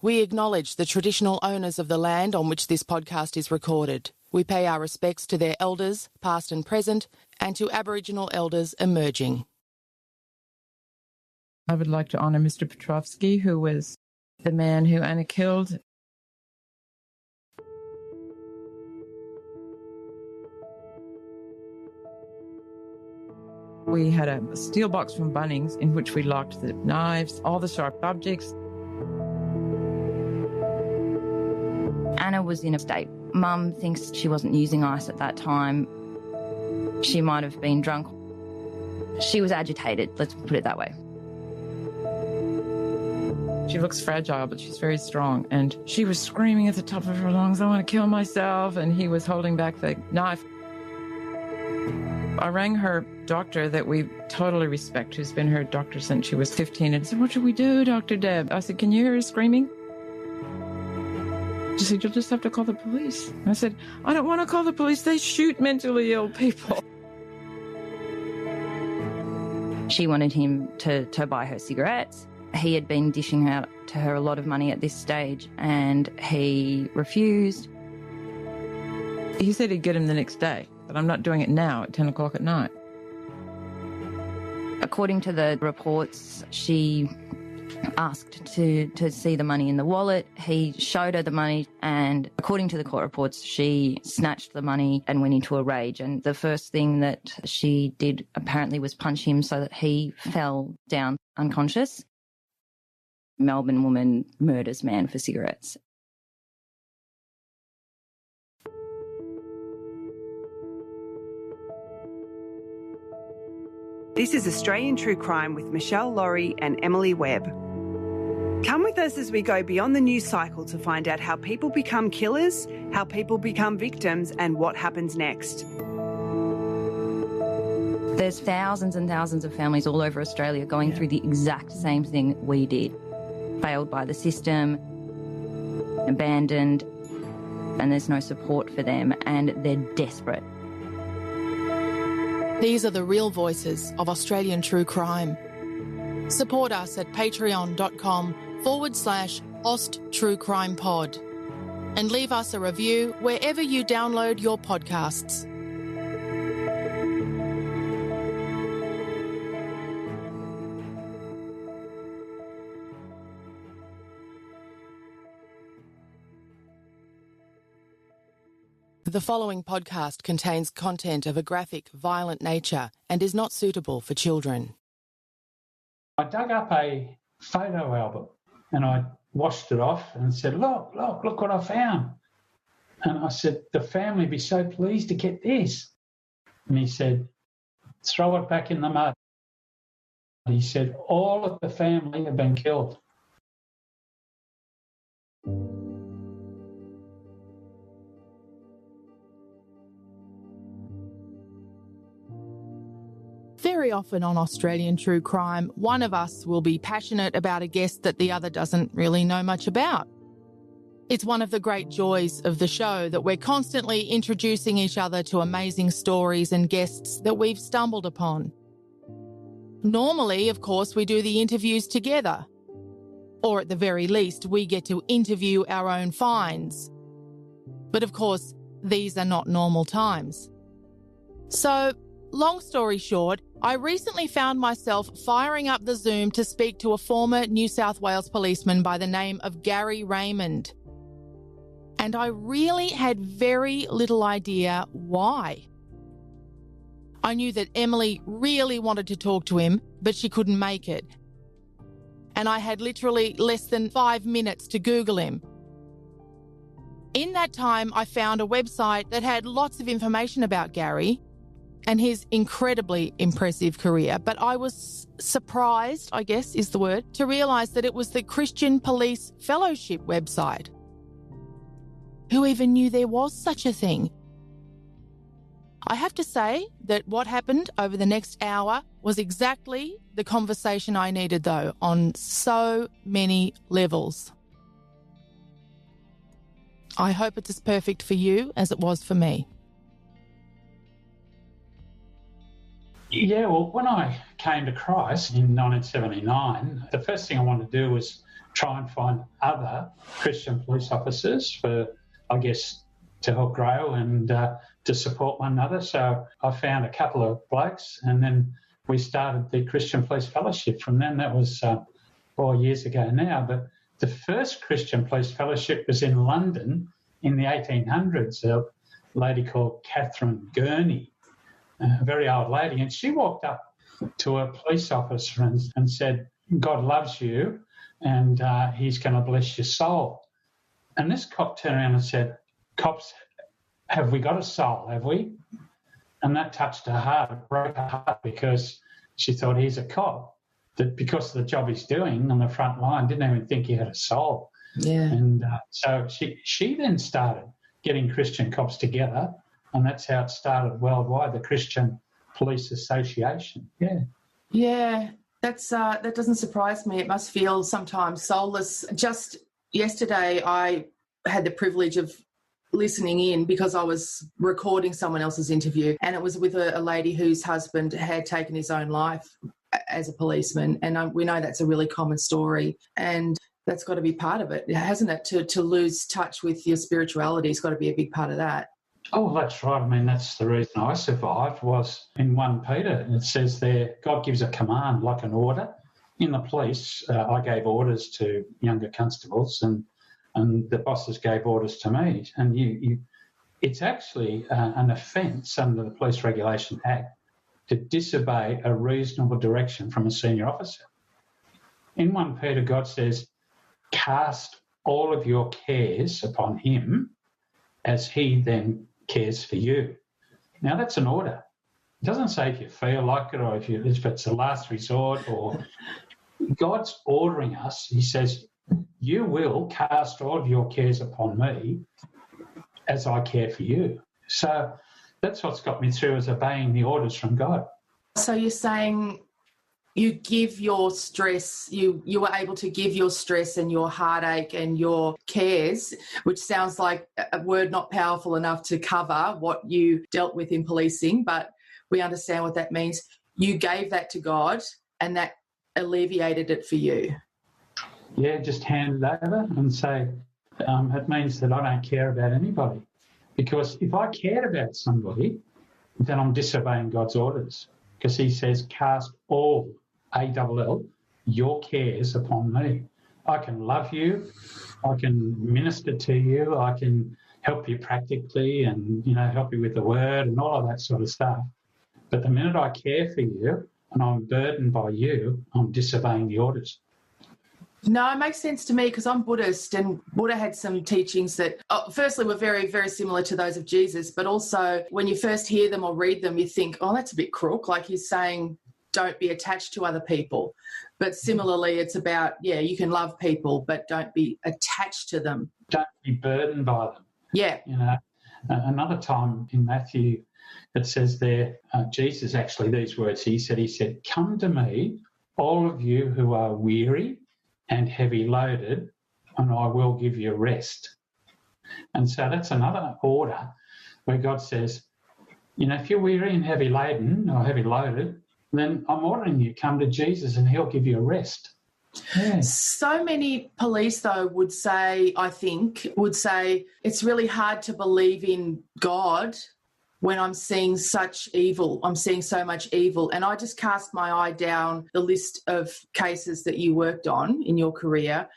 We acknowledge the traditional owners of the land on which this podcast is recorded. We pay our respects to their elders, past and present, and to Aboriginal elders emerging. I would like to honour Mr. Petrovsky, who was the man who Anna killed. We had a steel box from Bunnings in which we locked the knives, all the sharp objects. Anna was in a state. Mum thinks she wasn't using ice at that time. She might have been drunk. She was agitated, let's put it that way. She looks fragile, but she's very strong. And she was screaming at the top of her lungs, I want to kill myself. And he was holding back the knife. I rang her doctor that we totally respect, who's been her doctor since she was 15, and said, what should we do, Dr. Deb? I said, can you hear her screaming? She said, you'll just have to call the police. I said, I don't want to call the police. They shoot mentally ill people. She wanted him to buy her cigarettes. He had been dishing out to her a lot of money at this stage, and he refused. He said he'd get him the next day, but I'm not doing it now at 10 o'clock at night. According to the reports, she asked to see the money in the wallet. He showed her the money, and according to the court reports, she snatched the money and went into a rage. And the first thing that she did apparently was punch him so that he fell down unconscious. Melbourne woman murders man for cigarettes. This is Australian True Crime with Meshel, Laurie and Emily Webb. Come with us as we go beyond the news cycle to find out how people become killers, how people become victims, and what happens next. There's thousands and thousands of families all over Australia going through the exact same thing we did. Failed by the system, abandoned, and there's no support for them, and they're desperate. These are the real voices of Australian true crime. Support us at patreon.com/AustTrueCrimePod and leave us a review wherever you download your podcasts. The following podcast contains content of a graphic, violent nature and is not suitable for children. I dug up a photo album and I washed it off and said, look what I found. And I said, the family would be so pleased to get this. And he said, throw it back in the mud. He said, all of the family have been killed. Very often on Australian True Crime, one of us will be passionate about a guest that the other doesn't really know much about. It's one of the great joys of the show that we're constantly introducing each other to amazing stories and guests that we've stumbled upon. Normally, of course, we do the interviews together. Or at the very least, we get to interview our own finds. But of course, these are not normal times. So, long story short, I recently found myself firing up the Zoom to speak to a former New South Wales policeman by the name of Gary Raymond. And I really had very little idea why. I knew that Emily really wanted to talk to him, but she couldn't make it. And I had literally less than 5 minutes to Google him. In that time, I found a website that had lots of information about Gary and his incredibly impressive career. But I was surprised, I guess is the word, to realise that it was the Christian Police Fellowship website. Who even knew there was such a thing? I have to say that what happened over the next hour was exactly the conversation I needed, though, on so many levels. I hope it's as perfect for you as it was for me. Yeah, well, when I came to Christ in 1979, the first thing I wanted to do was try and find other Christian police officers for, I guess, to help grow and to support one another. So I found a couple of blokes, and then we started the Christian Police Fellowship. From then, that was 4 years ago now, but the first Christian Police Fellowship was in London in the 1800s. A lady called Catherine Gurney, a very old lady, and she walked up to a police officer and said, "God loves you and he's going to bless your soul." And this cop turned around and said, "Cops, have we got a soul, have we?" And that touched her heart, it broke her heart, because she thought, he's a cop that, because of the job he's doing on the front line, didn't even think he had a soul. Yeah. And so she then started getting Christian cops together, and that's how it started worldwide, the Christian Police Association. Yeah. Yeah, that doesn't surprise me. It must feel sometimes soulless. Just yesterday, I had the privilege of listening in because I was recording someone else's interview, and it was with a lady whose husband had taken his own life as a policeman, and we know that's a really common story, and that's got to be part of it, hasn't it? To lose touch with your spirituality has got to be a big part of that. Oh, that's right. I mean, that's the reason I survived, was in 1 Peter. It says there, God gives a command like an order. In the police, I gave orders to younger constables, and the bosses gave orders to me. And it's actually an offence under the Police Regulation Act to disobey a reasonable direction from a senior officer. In 1 Peter, God says, cast all of your cares upon him as he then cares for you. Now, that's an order. It doesn't say if you feel like it or if it's a last resort, or God's ordering us. He says, you will cast all of your cares upon me as I care for you. So that's what's got me through, is obeying the orders from God. So you're saying you give your stress, you were able to give your stress and your heartache and your cares, which sounds like a word not powerful enough to cover what you dealt with in policing, but we understand what that means. You gave that to God and that alleviated it for you. Yeah, just hand it over and say, it means that I don't care about anybody. Because if I cared about somebody, then I'm disobeying God's orders. Because he says, cast all, A-double-L, your cares upon me. I can love you, I can minister to you, I can help you practically and, help you with the word and all of that sort of stuff. But the minute I care for you and I'm burdened by you, I'm disobeying the orders. No, it makes sense to me because I'm Buddhist, and Buddha had some teachings that, firstly, were very, very similar to those of Jesus, but also when you first hear them or read them, you think, oh, that's a bit crook, like he's saying don't be attached to other people. But similarly, it's about, you can love people, but don't be attached to them. Don't be burdened by them. Yeah. Another time in Matthew, it says there, Jesus actually, these words, he said, come to me, all of you who are weary and heavy loaded, and I will give you rest. And so that's another order where God says, if you're weary and heavy laden or heavy loaded, then I'm ordering you, come to Jesus and he'll give you a rest. Yeah. So many police, though, would say, it's really hard to believe in God when I'm seeing such evil. I'm seeing so much evil. And I just cast my eye down the list of cases that you worked on in your career,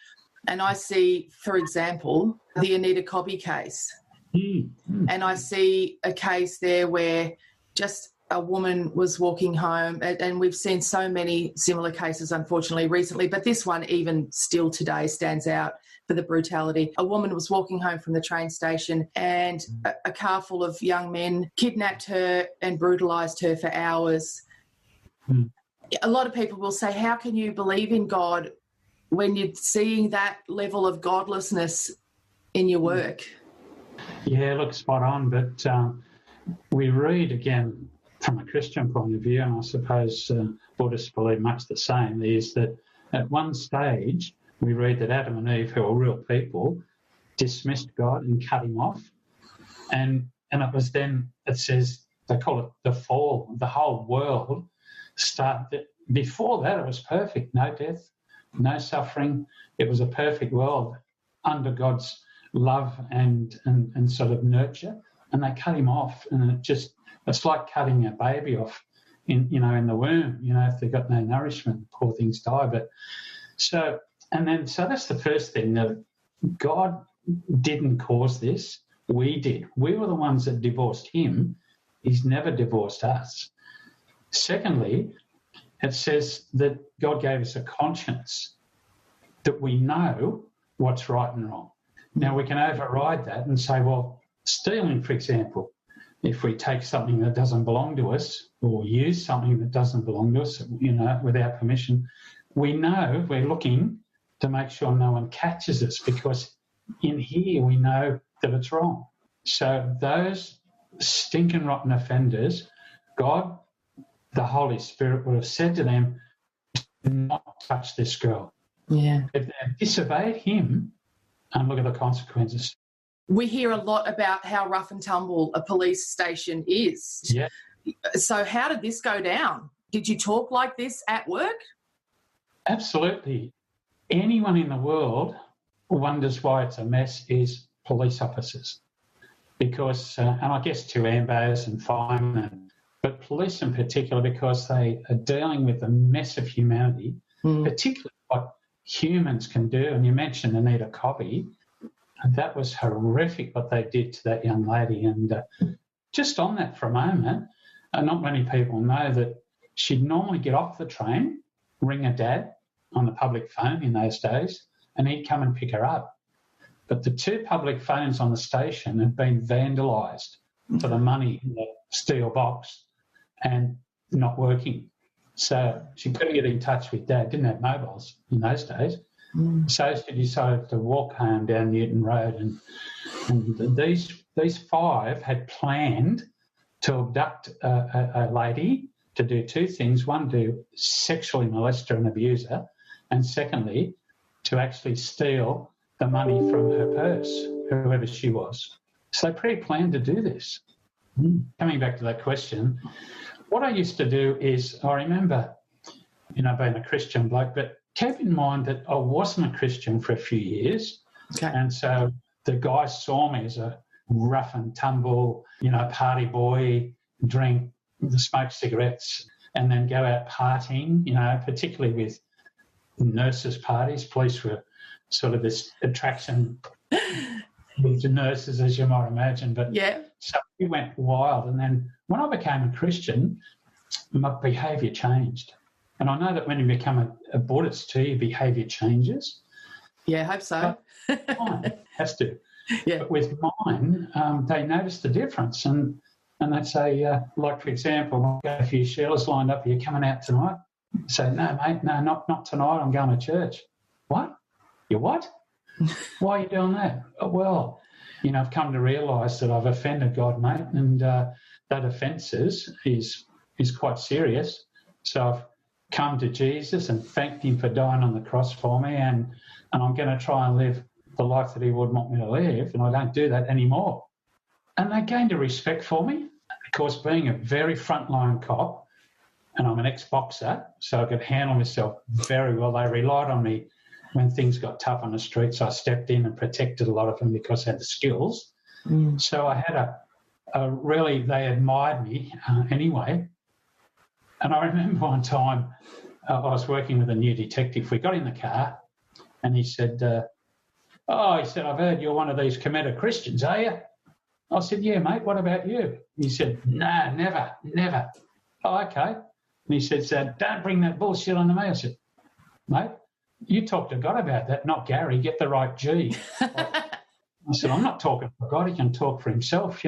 and I see, for example, the Anita Cobby case. And I see a case there where just a woman was walking home, and we've seen so many similar cases, unfortunately, recently, but this one even still today stands out for the brutality. A woman was walking home from the train station and a car full of young men kidnapped her and brutalised her for hours. A lot of people will say, how can you believe in God when you're seeing that level of godlessness in your work? Yeah, look, spot on. But we read, again, from a Christian point of view, and I suppose Buddhists believe much the same, is that at one stage we read that Adam and Eve, who are real people, dismissed God and cut him off. And it was then, it says, they call it the fall. The whole world started. Before that, it was perfect. No death, no suffering. It was a perfect world under God's love and sort of nurture, and they cut him off, and it's like cutting a baby off in the womb. If they've got no nourishment, poor things die. So that's the first thing, that God didn't cause this. We did. We were the ones that divorced him. He's never divorced us. Secondly, it says that God gave us a conscience, that we know what's right and wrong. Now, we can override that and say, well, stealing, for example, if we take something that doesn't belong to us or use something that doesn't belong to us, without permission, we know we're looking to make sure no one catches us, because in here we know that it's wrong. So those stinking rotten offenders, God, the Holy Spirit, would have said to them, do not touch this girl. Yeah. If they disobeyed him, and look at the consequences. We hear a lot about how rough and tumble a police station is. Yeah. So how did this go down? Did you talk like this at work? Absolutely. Anyone in the world wonders why it's a mess is police officers. Because, and I guess to ambos and firemen, but police in particular, because they are dealing with the mess of humanity, particularly what humans can do. And you mentioned Anita Cobby. That was horrific what they did to that young lady. And just on that for a moment, not many people know that she'd normally get off the train, ring her dad on the public phone in those days, and he'd come and pick her up. But the two public phones on the station had been vandalised for the money in the steel box and not working. So she couldn't get in touch with Dad, didn't have mobiles in those days. So she decided to walk home down Newton Road, and these five had planned to abduct a lady, to do two things. One, to sexually molest her and abuse her, and secondly, to actually steal the money from her purse, whoever she was. So they pre-planned to do this. Coming back to that question, what I used to do is, I remember, being a Christian bloke, but keep in mind that I wasn't a Christian for a few years. Okay. And so the guys saw me as a rough and tumble, party boy, drink, smoke cigarettes, and then go out partying, particularly with nurses' parties. Police were sort of this attraction with the nurses, as you might imagine. But yeah. So we went wild. And then when I became a Christian, my behaviour changed. And I know that when you become a Buddhist too, your behaviour changes. Yeah, I hope so. Mine has to. Yeah. But with mine, they noticed the difference. And they'd say, like, for example, I've got a few Sheilas lined up. Are you coming out tonight? I say, no, mate, no, not tonight. I'm going to church. What? You what? Why are you doing that? Oh, well, I've come to realise that I've offended God, mate, and that offence is quite serious. So I've come to Jesus and thanked him for dying on the cross for me, and I'm going to try and live the life that he would want me to live, and I don't do that anymore. And they gained a respect for me. Of course, being a very frontline cop, and I'm an ex-boxer, so I could handle myself very well. They relied on me when things got tough on the streets. I stepped in and protected a lot of them because I had the skills. So I had they admired me anyway. And I remember one time I was working with a new detective. We got in the car and he said, I've heard you're one of these committed Christians, are you? I said, yeah, mate, what about you? He said, no, never. Oh, okay. And he said, don't bring that bullshit onto me. I said, mate, you talk to God about that, not Gary. Get the right G. I said, I'm not talking for God. He can talk for himself,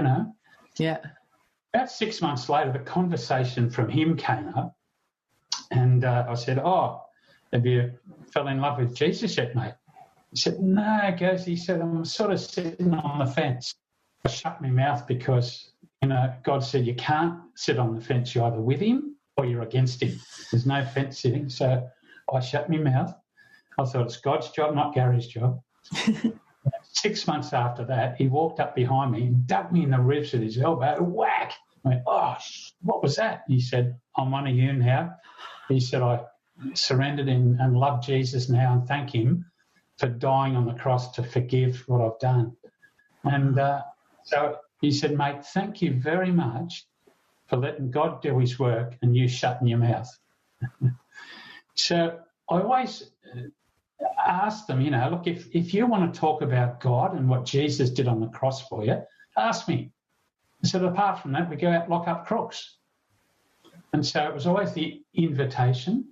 Yeah. About 6 months later, the conversation from him came up, and I said, have you fell in love with Jesus yet, mate? He said, no, guys. He said, I'm sort of sitting on the fence. I shut my mouth because, God said you can't sit on the fence. You're either with him or you're against him. There's no fence sitting. So I shut my mouth. I thought it's God's job, not Gary's job. 6 months after that, he walked up behind me and dug me in the ribs with his elbow. Whack! I went, what was that? He said, I'm one of you now. He said, I surrendered and love Jesus now and thank him for dying on the cross to forgive what I've done. And so he said, mate, thank you very much for letting God do his work and you shutting your mouth. So I always ask them, you know, look, if you want to talk about God and what Jesus did on the cross for you, ask me. So apart from that, we go out and lock up crooks. And so it was always the invitation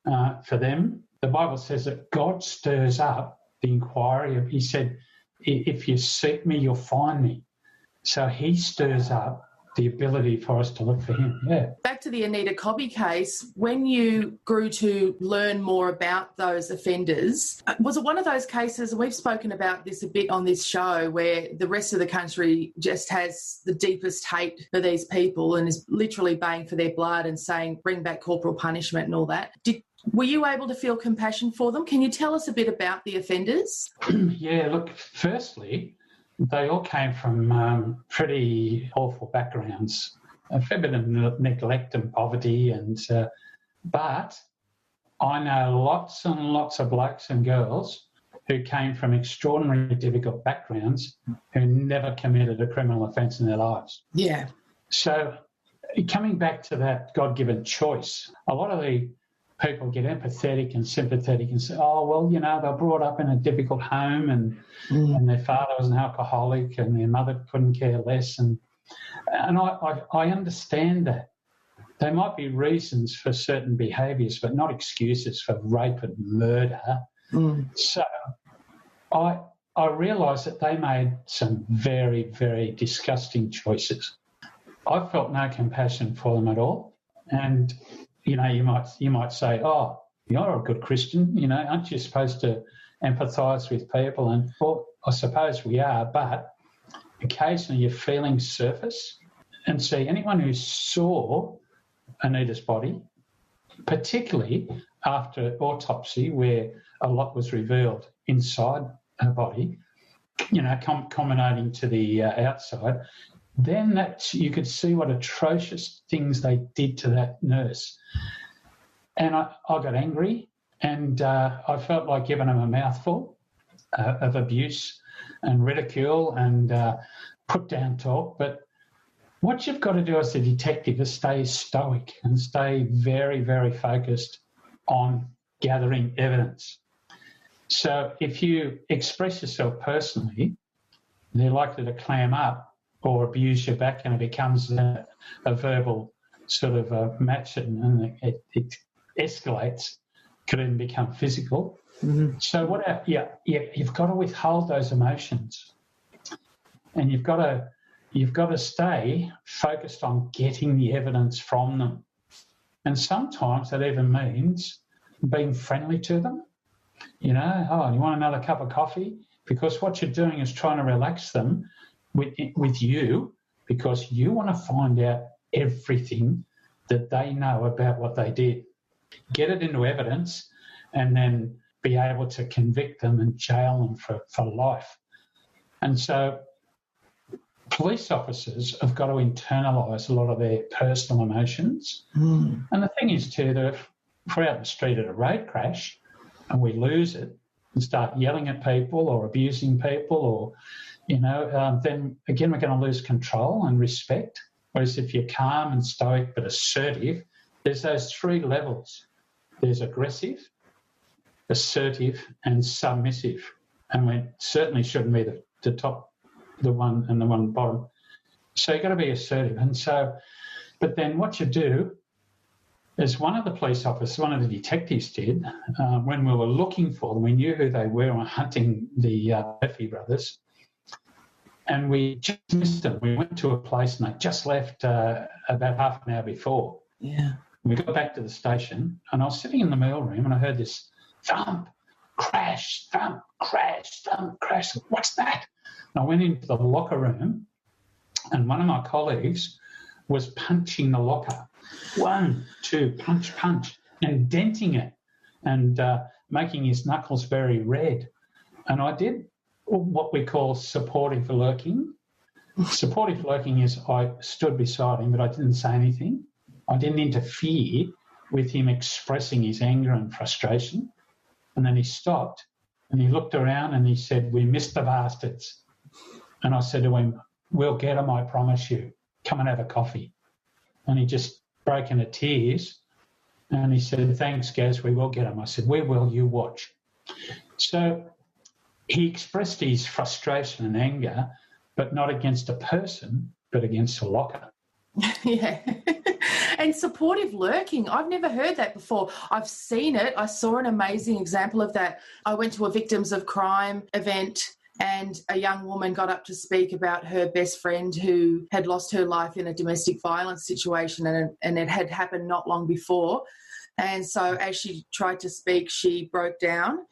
for them. The Bible says that God stirs up the inquiry. He said, if you seek me, you'll find me. So he stirs up the ability for us to look for him. Yeah. Back to the Anita Cobby case, when you grew to learn more about those offenders, was it one of those cases, and we've spoken about this a bit on this show, where the rest of the country just has the deepest hate for these people and is literally baying for their blood and saying, bring back corporal punishment and all that? Were you able to feel compassion for them? Can you tell us a bit about the offenders? Yeah, look, firstly, they all came from pretty awful backgrounds, a fair bit of neglect and poverty, but I know lots and lots of blokes and girls who came from extraordinarily difficult backgrounds who never committed a criminal offence in their lives. Yeah. So coming back to that God-given choice, a lot of the people get empathetic and sympathetic and say, oh, well, you know, they were brought up in a difficult home and their father was an alcoholic and their mother couldn't care less. And I understand that. There might be reasons for certain behaviours, but not excuses for rape and murder. So I realised that they made some very, very disgusting choices. I felt no compassion for them at all. And you know, you might say, oh, you're a good Christian, you know, aren't you supposed to empathise with people? And, well, I suppose we are, but occasionally your feelings surface. And see, anyone who saw Anita's body, particularly after autopsy where a lot was revealed inside her body, you know, culminating to the outside, then you could see what atrocious things they did to that nurse. And I got angry and I felt like giving them a mouthful of abuse and ridicule and put down talk. But what you've got to do as a detective is stay stoic and stay very, very focused on gathering evidence. So if you express yourself personally, they're likely to clam up or abuse you back, and it becomes a verbal sort of a match, and it escalates, could even become physical. Mm-hmm. So you've got to withhold those emotions, and you've got to stay focused on getting the evidence from them. And sometimes that even means being friendly to them. You know, oh, you want another cup of coffee? Because what you're doing is trying to relax them with you, because you want to find out everything that they know about what they did. Get it into evidence and then be able to convict them and jail them for life. And so police officers have got to internalise a lot of their personal emotions. And the thing is too, that if we're out in the street at a road crash and we lose it and start yelling at people or abusing people or then again we're going to lose control and respect. Whereas if you're calm and stoic but assertive, there's those three levels. There's aggressive, assertive and submissive. And we certainly shouldn't be the top, the one and the one bottom. So you've got to be assertive. And so, but then what you do is one of the police officers, one of the detectives did, when we were looking for them, we knew who they were and were hunting the Murphy brothers. And we just missed them. We went to a place and they just left about half an hour before. Yeah. We got back to the station and I was sitting in the meal room and I heard this thump, crash, thump, crash, thump, crash. What's that? And I went into the locker room and one of my colleagues was punching the locker. 1, 2, punch, punch, and denting it and making his knuckles very red. And I did what we call supportive lurking. Supportive lurking is I stood beside him, but I didn't say anything. I didn't interfere with him expressing his anger and frustration. And then he stopped and he looked around and he said, "We missed the bastards." And I said to him, "We'll get them, I promise you. Come and have a coffee." And he just broke into tears and he said, "Thanks, Gaz, we will get them." I said, "We will, you watch." So he expressed his frustration and anger, but not against a person, but against a locker. Yeah. And supportive lurking, I've never heard that before. I've seen it. I saw an amazing example of that. I went to a Victims of Crime event and a young woman got up to speak about her best friend who had lost her life in a domestic violence situation, and it had happened not long before. And so as she tried to speak, she broke down.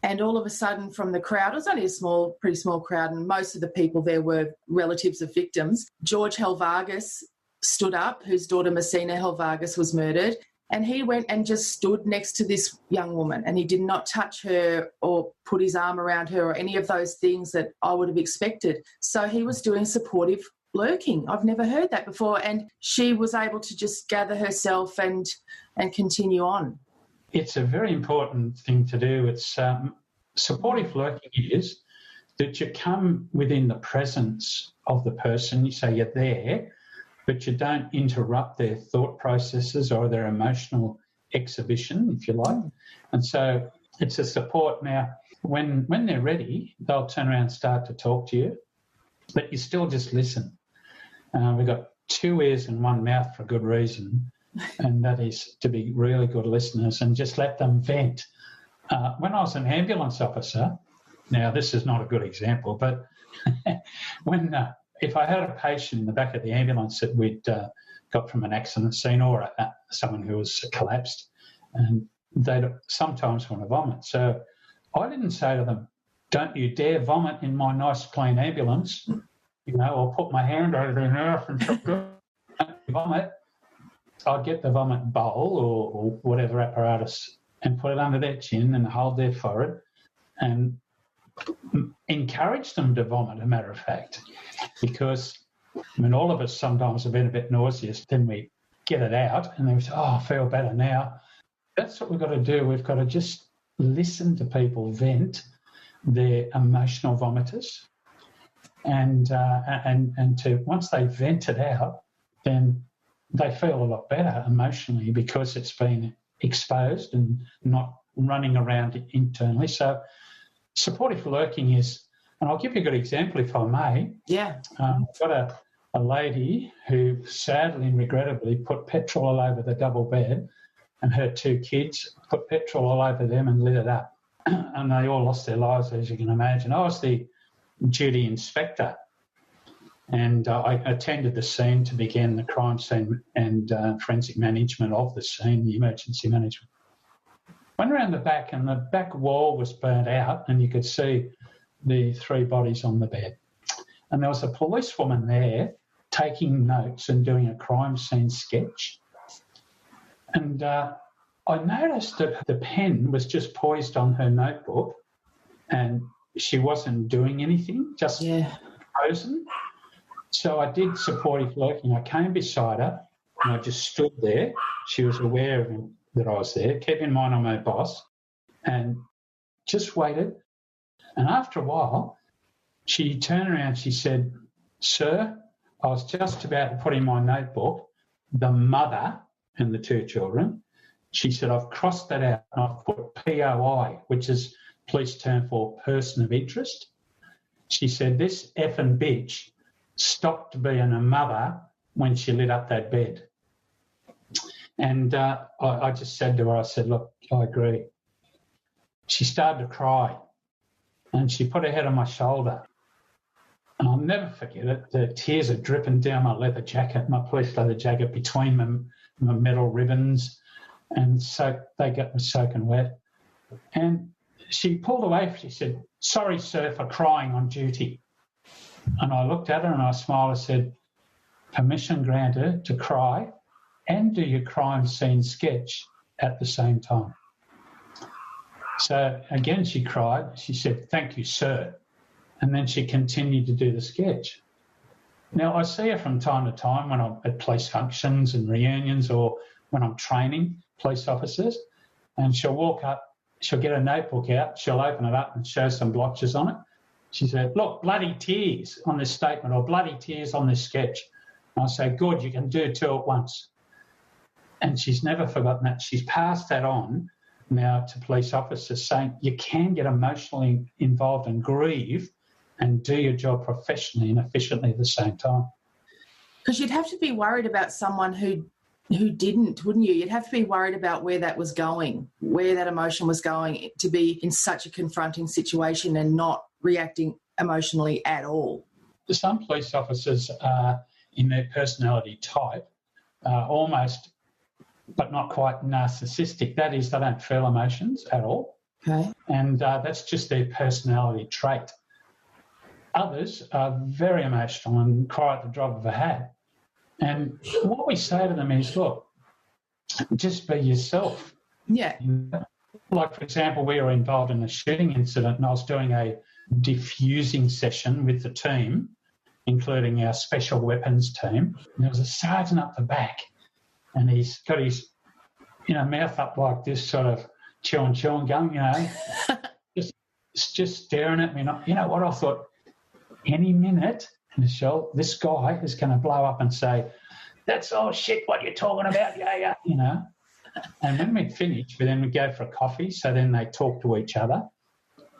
And all of a sudden from the crowd, it was only a pretty small crowd, and most of the people there were relatives of victims, George Helvargas stood up, whose daughter Messina Helvargas was murdered, and he went and just stood next to this young woman, and he did not touch her or put his arm around her or any of those things that I would have expected. So he was doing supportive lurking. I've never heard that before, and she was able to just gather herself and continue on. It's a very important thing to do. It's supportive lurking is that you come within the presence of the person. You say you're there, but you don't interrupt their thought processes or their emotional exhibition, if you like. And so it's a support. Now, when they're ready, they'll turn around and start to talk to you, but you still just listen. We've got 2 ears and 1 mouth for a good reason, and that is to be really good listeners and just let them vent. When I was an ambulance officer, now this is not a good example, but if I had a patient in the back of the ambulance that we'd got from an accident scene or someone who was collapsed, and they'd sometimes want to vomit. So I didn't say to them, "Don't you dare vomit in my nice clean ambulance," or put my hand over their mouth and say, "Don't you vomit." I'd get the vomit bowl or whatever apparatus and put it under their chin and hold their forehead and encourage them to vomit, a matter of fact, because all of us sometimes have been a bit nauseous, then we get it out and they say, "Oh, I feel better now." That's what we've got to do. We've got to just listen to people vent their emotional vomiters, and to once they vent it out, then they feel a lot better emotionally because it's been exposed and not running around internally. So supportive lurking is, and I'll give you a good example if I may. Yeah. I've got a lady who sadly and regrettably put petrol all over the double bed, and her 2 kids put petrol all over them and lit it up. And they all lost their lives, as you can imagine. I was the duty inspector, and I attended the scene to begin the crime scene and forensic management of the scene, the emergency management. Went around the back, and the back wall was burnt out, and you could see the 3 bodies on the bed. And there was a policewoman there taking notes and doing a crime scene sketch. And I noticed that the pen was just poised on her notebook and she wasn't doing anything, just frozen. So I did supportive lurking. I came beside her and I just stood there. She was aware of that I was there, kept in mind I'm her boss, and just waited. And after a while, she turned around, she said, "Sir, I was just about to put in my notebook the mother and the 2 children." She said, "I've crossed that out and I've put POI, which is police term for person of interest." She said, "This effing bitch stopped being a mother when she lit up that bed." And I just said to her, I said, "Look, I agree." She started to cry and she put her head on my shoulder. And I'll never forget it. The tears are dripping down my leather jacket, my police leather jacket, between my metal ribbons, and so they got soaking wet. And she pulled away. She said, "Sorry, sir, for crying on duty." And I looked at her and I smiled and said, "Permission granted to cry and do your crime scene sketch at the same time." So again, she cried. She said, "Thank you, sir." And then she continued to do the sketch. Now, I see her from time to time when I'm at police functions and reunions or when I'm training, police officers, and she'll walk up, she'll get a notebook out, she'll open it up and show some blotches on it. She said, look, bloody tears on this statement or bloody tears on this sketch. And I say, good, you can do two at once. And she's never forgotten that. She's passed that on now to police officers, saying you can get emotionally involved and grieve and do your job professionally and efficiently at the same time. Because you'd have to be worried about someone who didn't, wouldn't you? You'd have to be worried about where that was going, where that emotion was going, to be in such a confronting situation and not reacting emotionally at all. Some police officers are in their personality type almost, but not quite narcissistic. That is, they don't feel emotions at all. Okay. And that's just their personality trait. Others are very emotional and cry at the drop of a hat. And what we say to them is, look, just be yourself. Yeah. Like, for example, we were involved in a shooting incident and I was doing a diffusing session with the team, including our special weapons team. And there was a sergeant up the back and he's got his, mouth up like this, sort of chewing gum, just staring at me. And you know what? I thought, any minute, Meshel, this guy is going to blow up and say, that's all shit what you're talking about, yeah. And when we'd finished, we'd go for a coffee, so then they talk to each other.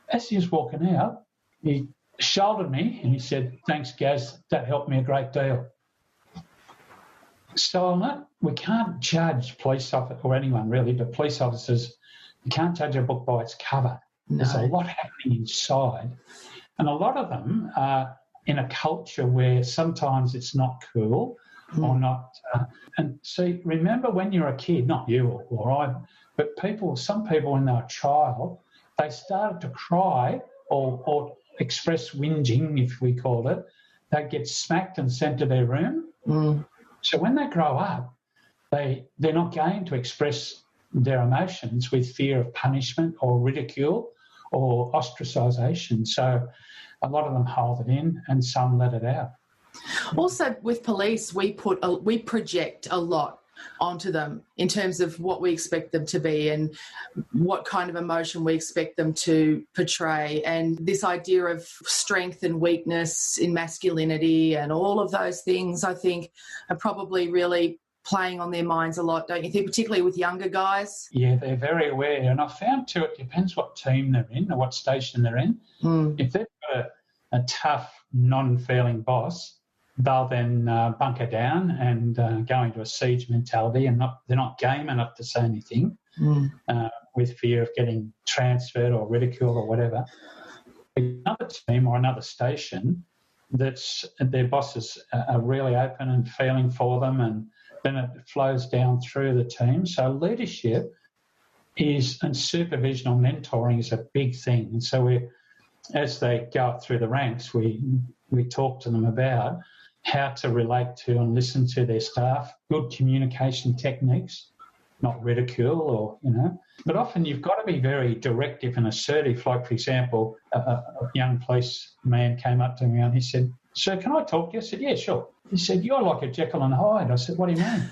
As he was walking out, he shouldered me and he said, thanks, Gaz, that helped me a great deal. So we can't judge police officers, or anyone really, but police officers, you can't judge a book by its cover. No. There's a lot happening inside. And a lot of them are in a culture where sometimes it's not cool or not. And see, remember when you're a kid, not you or I, but some people when they're a child, they started to cry or express whinging, if we call it. They get smacked and sent to their room. So when they grow up, they're not going to express their emotions with fear of punishment or ridicule or ostracisation. So a lot of them hold it in and some let it out. Also, with police, we project a lot onto them in terms of what we expect them to be and what kind of emotion we expect them to portray, and this idea of strength and weakness in masculinity and all of those things, I think, are probably really playing on their minds a lot, don't you think, particularly with younger guys? Yeah, they're very aware. And I found too, it depends what team they're in or what station they're in. If they've got a tough, non-feeling boss, they'll then bunker down and go into a siege mentality, and they're not game enough to say anything with fear of getting transferred or ridiculed or whatever. Another team or another station, that's their bosses are really open and feeling for them, and then it flows down through the team. So leadership and supervision or mentoring is a big thing. And so as they go up through the ranks, we talk to them about how to relate to and listen to their staff, good communication techniques, not ridicule or, But often you've got to be very directive and assertive. Like, for example, a young policeman came up to me and he said, "Sir, can I talk to you?" I said, "Yeah, sure." He said, "You're like a Jekyll and Hyde." I said, "What do you mean?"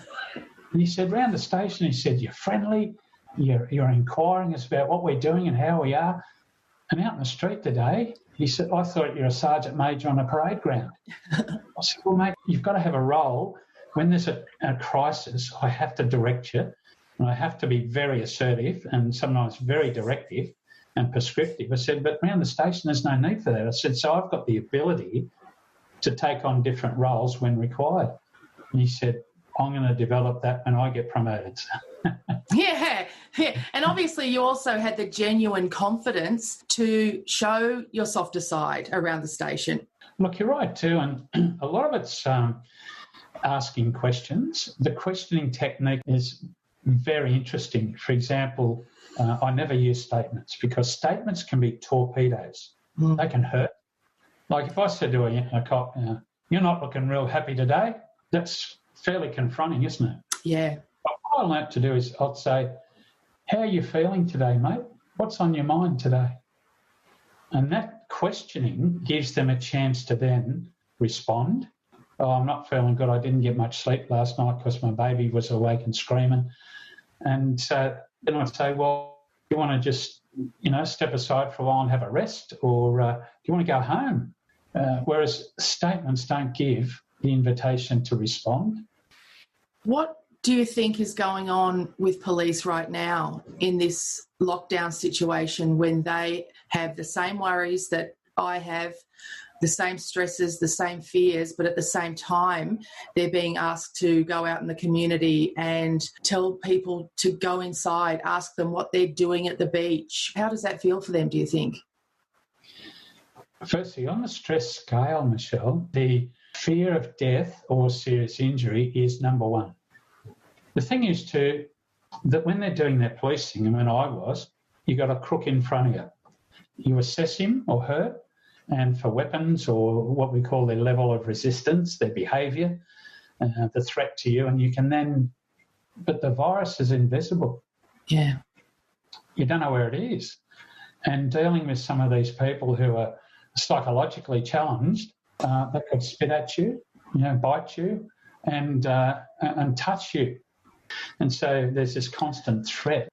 And he said, "Round the station," he said, "you're friendly, you're inquiring us about what we're doing and how we are. And out in the street today," he said, "I thought you're a sergeant major on a parade ground." I said, "Well, mate, you've got to have a role. When there's a crisis, I have to direct you, and I have to be very assertive and sometimes very directive and prescriptive." I said, "But around the station, there's no need for that." I said, "So I've got the ability to take on different roles when required." And he said, "I'm going to develop that when I get promoted." Yeah. And obviously you also had the genuine confidence to show your softer side around the station. Look, you're right too, and a lot of it's asking questions. The questioning technique is very interesting. For example, I never use statements because statements can be torpedoes. They can hurt. Like if I said to a cop, "You're not looking real happy today," that's fairly confronting, isn't it? Yeah. But what I learnt to do is I'd say, "How are you feeling today, mate? What's on your mind today?" And that questioning gives them a chance to then respond. "Oh, I'm not feeling good. I didn't get much sleep last night because my baby was awake and screaming." And so then I'd say, well, do you want to just, step aside for a while and have a rest, or do you want to go home? Whereas statements don't give the invitation to respond. What do you think is going on with police right now in this lockdown situation when they have the same worries that I have, the same stresses, the same fears, but at the same time they're being asked to go out in the community and tell people to go inside, ask them what they're doing at the beach? How does that feel for them, do you think? Firstly, on the stress scale, Meshel, the fear of death or serious injury is number one. The thing is, too, that when they're doing their policing, and when I was, you got a crook in front of you. You assess him or her, and for weapons or what we call their level of resistance, their behaviour, the threat to you, and you can then... But the virus is invisible. Yeah. You don't know where it is. And dealing with some of these people who are psychologically challenged, they could spit at you, bite you, and touch you. And so there's this constant threat.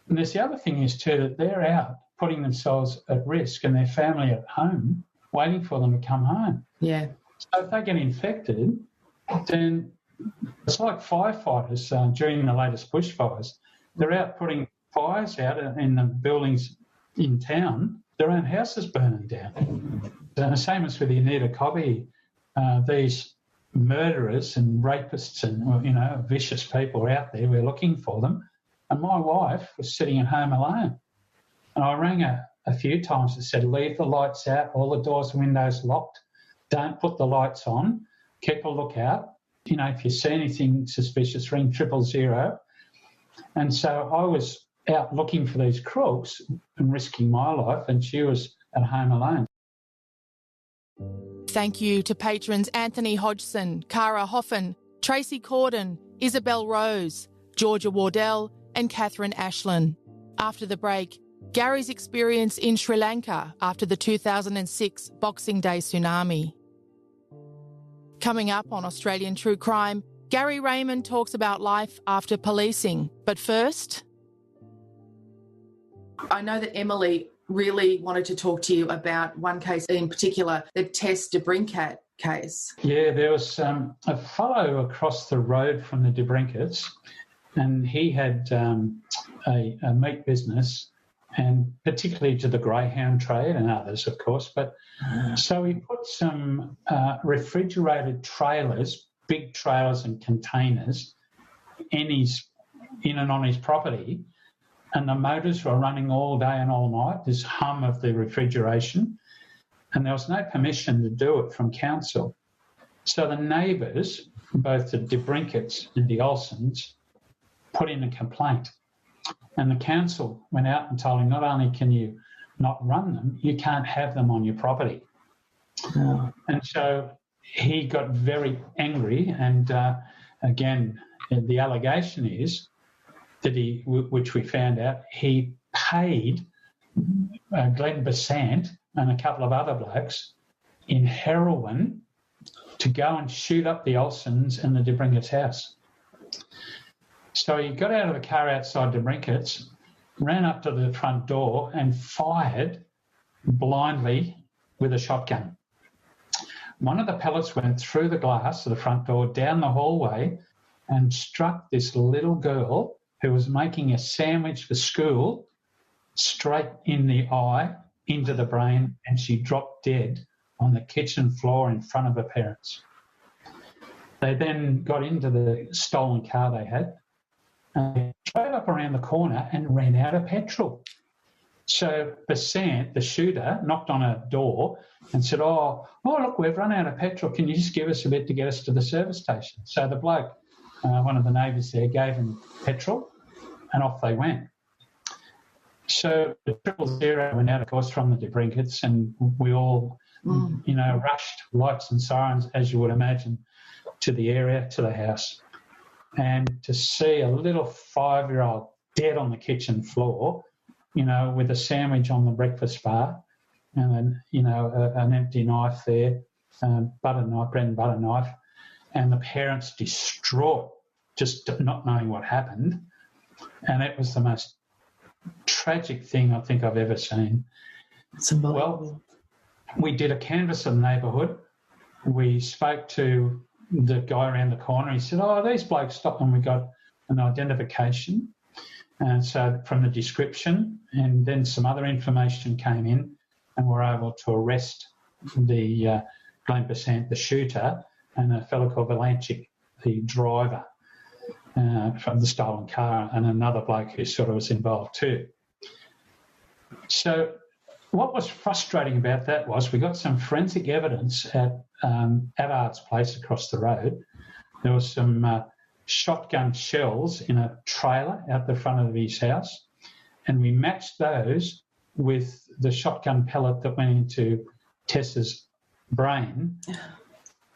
And there's the other thing is too that they're out putting themselves at risk and their family at home waiting for them to come home. Yeah. So if they get infected, then it's like firefighters during the latest bushfires. They're out putting fires out in the buildings in town. Their own house is burning down. The same as with the Anita Cobby, these murderers and rapists and, vicious people are out there. We're looking for them. And my wife was sitting at home alone. And I rang her a few times and said, leave the lights out, all the doors and windows locked. Don't put the lights on. Keep a lookout. If you see anything suspicious, ring 000. And so I was out looking for these crooks and risking my life, and she was at home alone. Thank you to patrons Anthony Hodgson, Cara Hoffin, Tracy Corden, Isabel Rose, Georgia Wardell and Catherine Ashland. After the break, Gary's experience in Sri Lanka after the 2006 Boxing Day tsunami. Coming up on Australian True Crime, Gary Raymond talks about life after policing. But first, I know that Emily really wanted to talk to you about one case in particular, the Tess Debrincat case. Yeah, there was a fellow across the road from the Debrincats, and he had a meat business, and particularly to the greyhound trade and others, of course. But so he put some refrigerated trailers, big trailers and containers, in and on his property, and the motors were running all day and all night, this hum of the refrigeration, and there was no permission to do it from council. So the neighbours, both the Debrincats and the Olsons, put in a complaint. And the council went out and told him, not only can you not run them, you can't have them on your property. Oh. And so he got very angry, and again, the allegation is that which we found out, he paid Glenn Besant and a couple of other blokes in heroin to go and shoot up the Olsons and the Debrincats' house. So he got out of the car outside Debrincats, ran up to the front door and fired blindly with a shotgun. One of the pellets went through the glass of the front door, down the hallway, and struck this little girl who was making a sandwich for school straight in the eye, into the brain, and she dropped dead on the kitchen floor in front of her parents. They then got into the stolen car they had, drove up around the corner and ran out of petrol. So Besant, the shooter, knocked on a door and said, oh, look, we've run out of petrol. Can you just give us a bit to get us to the service station? So the bloke, one of the neighbours there, gave him petrol and off they went. So the 000 went out, of course, from the Debrincats, and we all, rushed, lights and sirens, as you would imagine, to the area, to the house. And to see a little 5-year-old dead on the kitchen floor, with a sandwich on the breakfast bar and then, an empty knife there, bread and butter knife, and the parents distraught, just not knowing what happened. And it was the most tragic thing I think I've ever seen. It's unbelievable. Well, we did a canvass of the neighbourhood. We spoke to the guy around the corner. He said, "Oh, these blokes stopped," and we got an identification. And so from the description, and then some other information came in, and we were able to arrest the Glenn Besant, the shooter, and a fellow called Valanchik, the driver from the stolen car, and another bloke who sort of was involved too. So what was frustrating about that was we got some forensic evidence at Addard's place across the road. There was some shotgun shells in a trailer out the front of his house, and we matched those with the shotgun pellet that went into Tess's brain.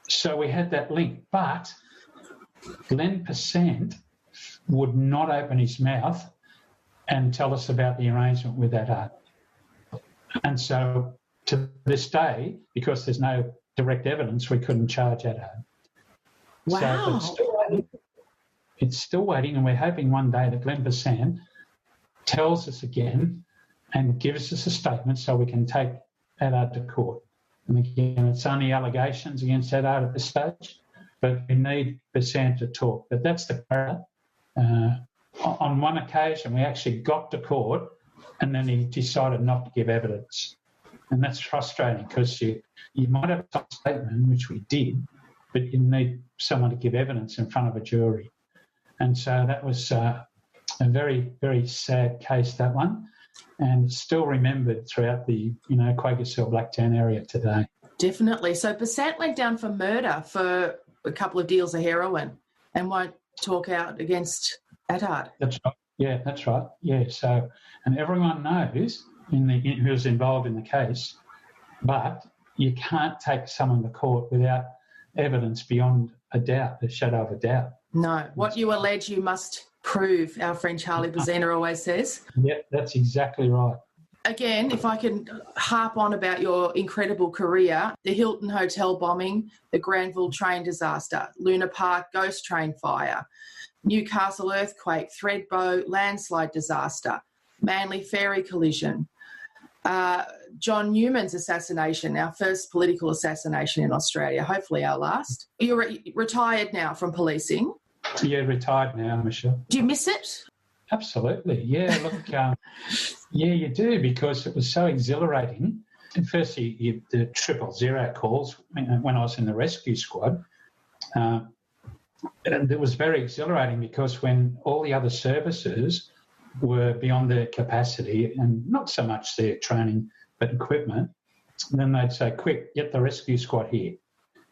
So we had that link. But Glenn Besant would not open his mouth and tell us about the arrangement with Addard. And so to this day, because there's no direct evidence, we couldn't charge Addard. Wow. So it's still waiting, and we're hoping one day that Glenn Besant tells us again and gives us a statement so we can take Addard to court. And again, it's only allegations against Addard at this stage, but we need Besant to talk. But that's the character. On one occasion, we actually got to court, and then he decided not to give evidence. And that's frustrating because you might have a statement, which we did, but you need someone to give evidence in front of a jury. And so that was a very, very sad case, that one, and still remembered throughout the, Quaker Cell Blacktown area today. Definitely. So Besant went down for murder for a couple of deals of heroin and won't talk out against Addard. That's right. Yeah, that's right. Yeah, so, and everyone knows who was involved in the case, but you can't take someone to court without evidence beyond a doubt, the shadow of a doubt. No. What you allege, you must prove, our friend Charlie Bazina always says. Yeah, that's exactly right. Again, if I can harp on about your incredible career, the Hilton Hotel bombing, the Granville train disaster, Luna Park ghost train fire, Newcastle earthquake, Thredbo landslide disaster, Manly ferry collision, John Newman's assassination, our first political assassination in Australia, hopefully our last. You're retired now from policing. Yeah, retired now, Meshel. Do you miss it? Absolutely. Yeah, look, yeah, you do, because it was so exhilarating. And firstly, the 000 calls when I was in the rescue squad, and it was very exhilarating because when all the other services were beyond their capacity, and not so much their training but equipment, then they'd say, "Quick, get the rescue squad here."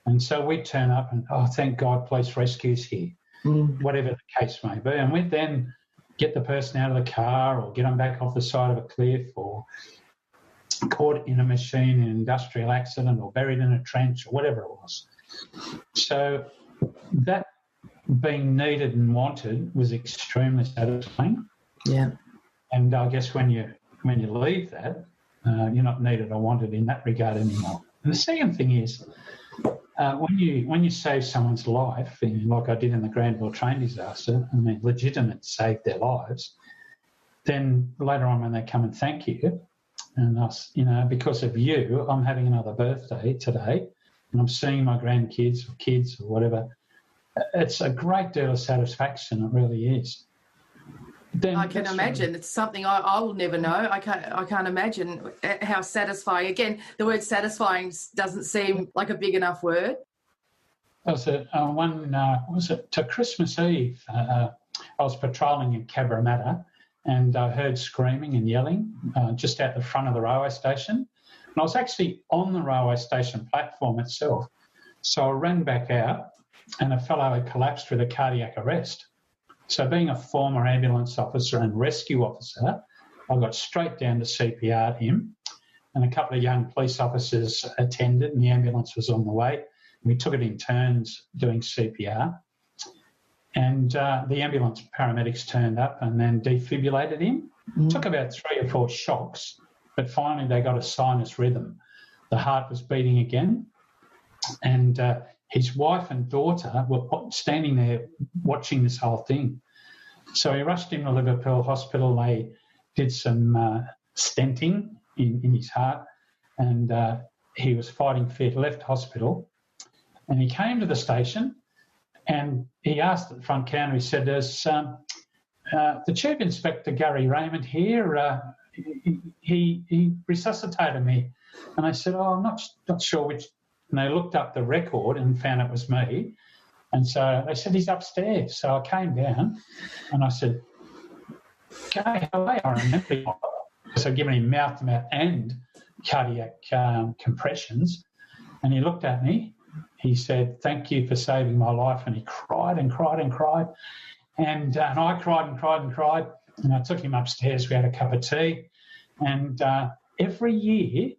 And so we'd turn up and, "Oh, thank God, police rescue's here," whatever the case may be. And we'd then get the person out of the car or get them back off the side of a cliff or caught in a machine in an industrial accident or buried in a trench or whatever it was. So that being needed and wanted was extremely satisfying. Yeah. And I guess when you leave that, you're not needed or wanted in that regard anymore. And the second thing is, when you save someone's life, like I did in the Granville train disaster, I mean, legitimate saved their lives, then later on when they come and thank you, and us, because of you, I'm having another birthday today, and I'm seeing my grandkids or kids or whatever, it's a great deal of satisfaction. It really is. Then I can imagine. It's something I will never know. I can't imagine how satisfying. Again, the word satisfying doesn't seem like a big enough word. Was it to Christmas Eve? I was patrolling in Cabramatta, and I heard screaming and yelling just out the front of the railway station. And I was actually on the railway station platform itself. So I ran back out, and a fellow had collapsed with a cardiac arrest. So being a former ambulance officer and rescue officer, I got straight down to CPR him, and a couple of young police officers attended, and the ambulance was on the way. We took it in turns doing CPR, and the ambulance paramedics turned up and then defibrillated him. It took about 3 or 4 shocks, but finally they got a sinus rhythm. The heart was beating again, and his wife and daughter were standing there watching this whole thing. So he rushed him to Liverpool Hospital. They did some stenting in his heart, and he was fighting fit. Left hospital, and he came to the station, and he asked at the front counter. He said, "There's the Chief Inspector Gary Raymond here. He resuscitated me." And I said, "Oh, I'm not sure which." And they looked up the record and found it was me. And so they said, "He's upstairs." So I came down and I said, "Okay, how are you?" I remember him. So I'd given him mouth-to-mouth and cardiac compressions. And he looked at me. He said, "Thank you for saving my life." And he cried and cried and cried. And I cried and cried and cried. And I took him upstairs. We had a cup of tea. And every year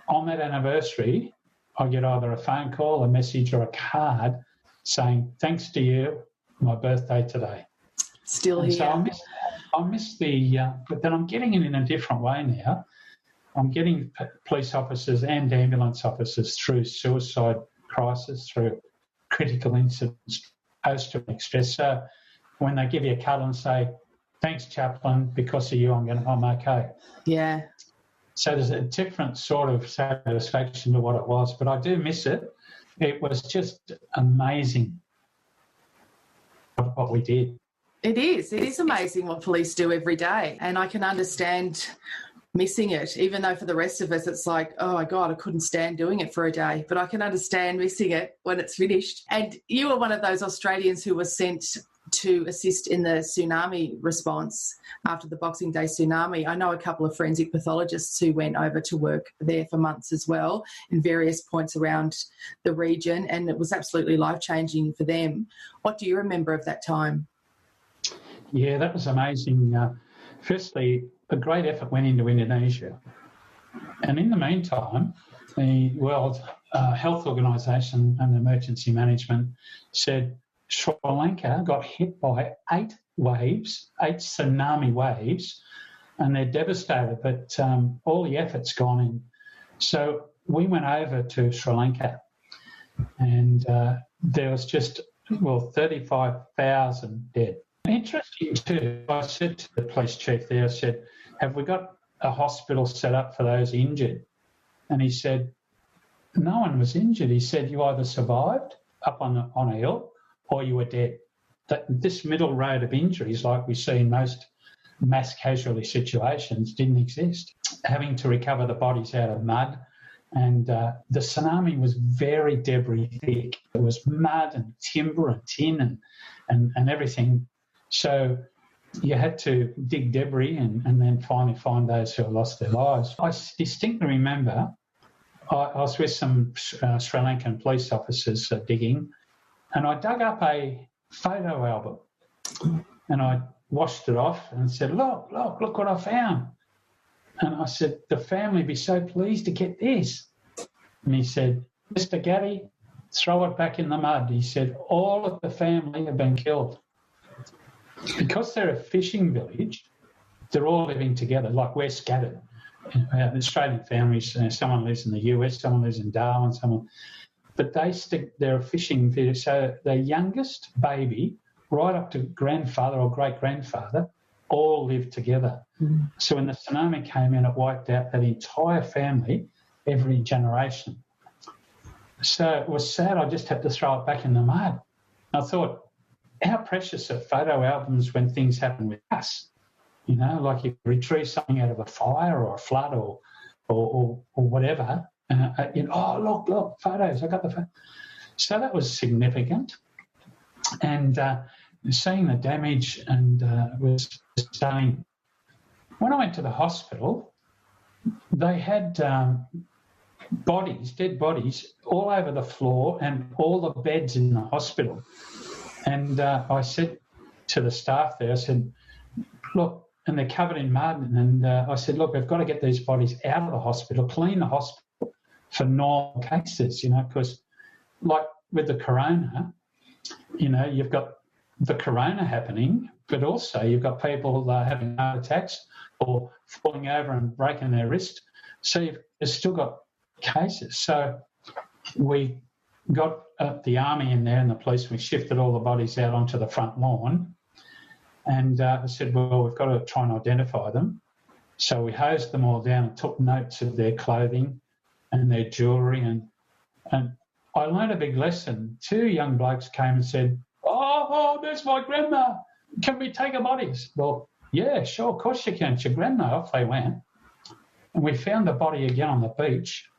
on that anniversary, I get either a phone call, a message or a card saying, "Thanks to you, my birthday today." Still and here. So I miss the, but then I'm getting it in a different way now. I'm getting police officers and ambulance officers through suicide crisis, through critical incidents, post-traumatic stress. So when they give you a card and say, "Thanks, chaplain, because of you, I'm okay." Yeah. So there's a different sort of satisfaction to what it was, but I do miss it. It was just amazing what we did. It is amazing what police do every day, and I can understand missing it, even though for the rest of us it's like, oh my God, I couldn't stand doing it for a day, but I can understand missing it when it's finished. And you were one of those Australians who was sent to assist in the tsunami response after the Boxing Day Tsunami. I know a couple of forensic pathologists who went over to work there for months as well in various points around the region, and it was absolutely life-changing for them. What do you remember of that time? Yeah, that was amazing. Firstly, a great effort went into Indonesia. And in the meantime, the World Health Organization and Emergency Management said Sri Lanka got hit by 8 tsunami waves, and they're devastated, but all the effort's gone in. So we went over to Sri Lanka, and there was just, 35,000 dead. Interesting too, I said to the police chief there, I said, "Have we got a hospital set up for those injured?" And he said, "No one was injured." He said, "You either survived up on a hill or you were dead." This middle road of injuries, like we see in most mass casualty situations, didn't exist. Having to recover the bodies out of mud, and the tsunami was very debris thick. It was mud and timber and tin and everything. So you had to dig debris and then finally find those who lost their lives. I distinctly remember I was with some Sri Lankan police officers digging, and I dug up a photo album and I washed it off and said, look what I found. And I said, "The family would be so pleased to get this." And he said, "Mr. Gary, throw it back in the mud." He said, "All of the family have been killed." Because they're a fishing village, they're all living together, like we're scattered. Australian families, someone lives in the US, someone lives in Darwin, but they're a fishing village. So the youngest baby, right up to grandfather or great-grandfather, all lived together. Mm. So when the tsunami came in, it wiped out that entire family, every generation. So it was sad. I just had to throw it back in the mud. I thought, how precious are photo albums when things happen with us? You know, like you retrieve something out of a fire or a flood or whatever. Look, photos. I got the photo. So that was significant. And seeing the damage and was stunning. When I went to the hospital, they had dead bodies all over the floor and all the beds in the hospital. And I said to the staff there, I said, "Look," and they're covered in mud, and I said, "Look, we've got to get these bodies out of the hospital, clean the hospital for normal cases, because like with the corona, you've got the corona happening, but also you've got people having heart attacks or falling over and breaking their wrist. So you've still got cases." So we got the army in there and the police. We shifted all the bodies out onto the front lawn, And I said, well, we've got to try and identify them. So we hosed them all down and took notes of their clothing and their jewellery. And I learned a big lesson. 2 young blokes came and said, oh, there's my grandma. Can we take her bodies? Well, yeah, sure, of course you can. It's your grandma. Off they went. And we found the body again on the beach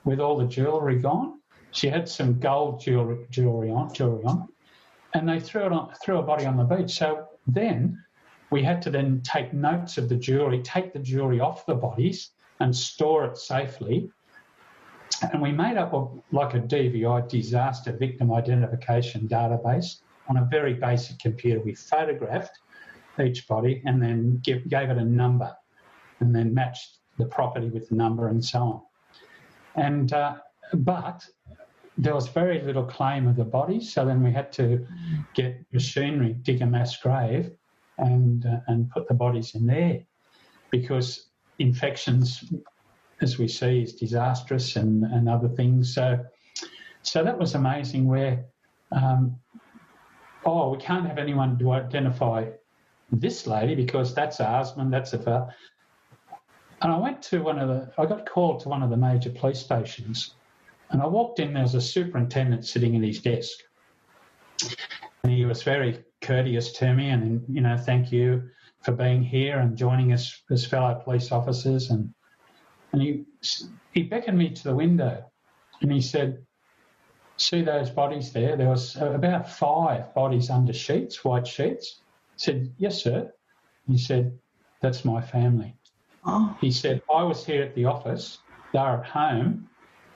with all the jewellery gone. She had some gold jewellery on. And they threw a body on the beach. So then we had to then take notes of the jewellery, take the jewellery off the bodies and store it safely. And we made up like a DVI, disaster victim identification database, on a very basic computer. We photographed each body and then gave it a number and then matched the property with the number and so on. And but there was very little claim of the bodies, so then we had to get machinery, dig a mass grave and put the bodies in there, because infections, as we see, is disastrous and other things. So that was amazing where, we can't have anyone to identify this lady because that's Arsman, that's a fella. And I got called to one of the major police stations, and I walked in, there was a superintendent sitting at his desk. And he was very courteous to me and, thank you for being here and joining us as fellow police officers. And he beckoned me to the window and he said, see those bodies there? There was about 5 bodies under sheets, white sheets. I said, yes, sir. He said, that's my family. Oh. He said, I was here at the office, they're at home,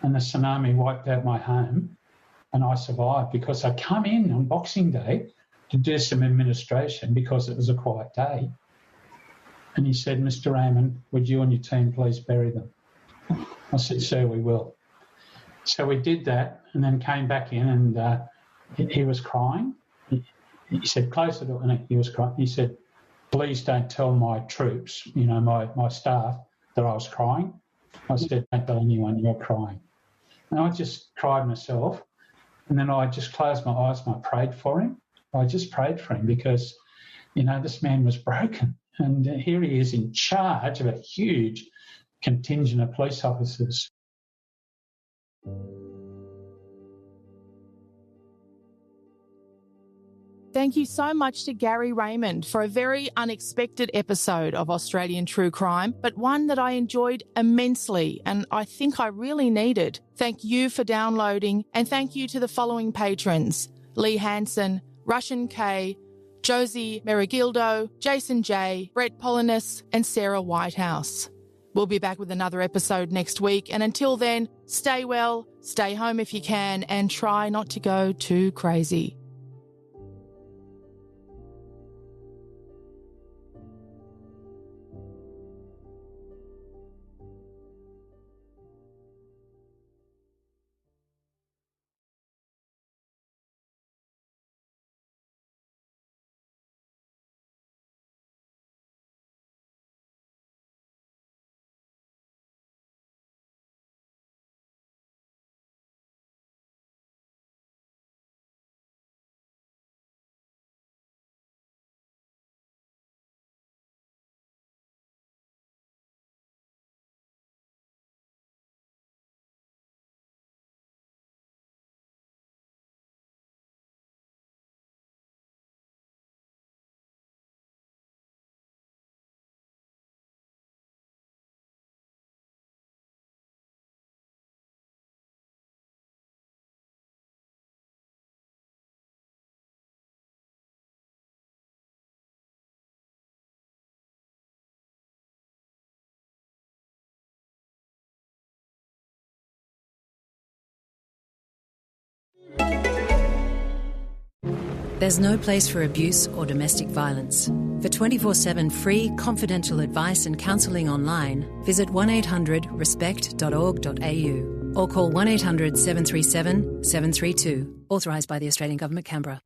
and the tsunami wiped out my home, and I survived because I come in on Boxing Day to do some administration because it was a quiet day. And he said, Mr. Raymond, would you and your team please bury them? I said, sir, we will. So we did that and then came back in and he was crying. He said, close the door, and he was crying. He said, please don't tell my troops, my staff, that I was crying. I said, don't tell anyone you're crying. And I just cried myself. And then I just closed my eyes and I prayed for him. I just prayed for him because, this man was broken. And here he is in charge of a huge contingent of police officers. Thank you so much to Gary Raymond for a very unexpected episode of Australian True Crime, but one that I enjoyed immensely and I think I really needed. Thank you for downloading, and thank you to the following patrons: Lee Hansen, Russian K, Josie Merigildo, Jason J, Brett Polinis, and Sarah Whitehouse. We'll be back with another episode next week, and until then, stay well, stay home if you can, and try not to go too crazy. There's no place for abuse or domestic violence. For 24/7 free, confidential advice and counselling online, visit 1800respect.org.au or call 1-800-737-732. Authorised by the Australian Government, Canberra.